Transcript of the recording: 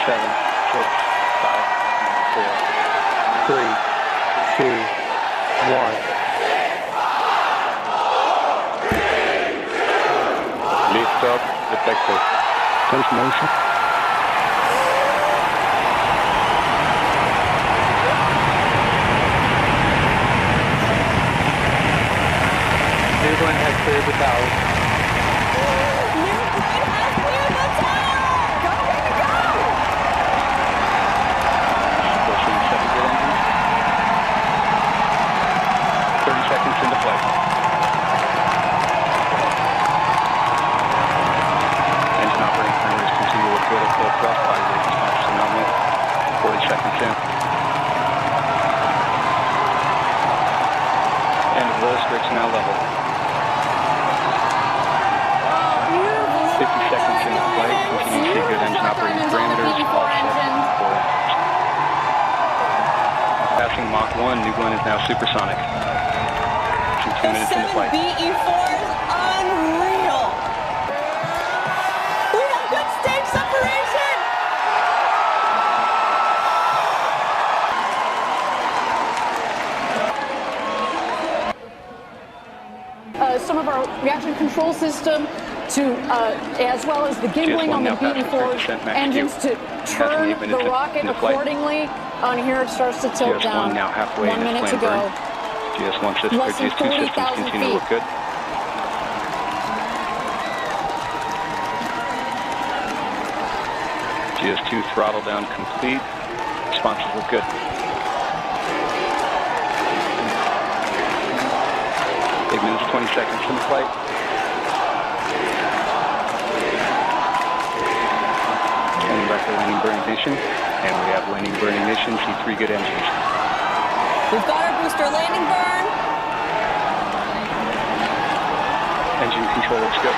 7, 6, 5, 4, 3, 2, 1. Lift up, detected. There's motion. Jacklyn has cleared the tower. Pushing 7 good engines. 30 seconds into flight. Engine operating parameters continue with good at full thrust. Body weight response to normal. 40 seconds in. End of low stretch now level. 50 seconds into flight. Continue to see good engine operating parameters. All set for engines. Passing Mach 1, new one is now supersonic. 2 minutes into flight. BE4 is unreal. We have good stage separation. Some of our reaction control system to, as well as the gimbling on the BE4 engines to turn the rocket accordingly. On here it starts to tilt GS1 down. now halfway 1 minute to go. GS1 system, Less than GS2 systems 40,000 continue to look good. GS2 throttle down complete. Responses look good. Minutes, 20 seconds in the flight. Turning back to landing burn ignition. And we have landing burn ignition. See 3 good engines. We've got our booster landing burn. Engine control looks good.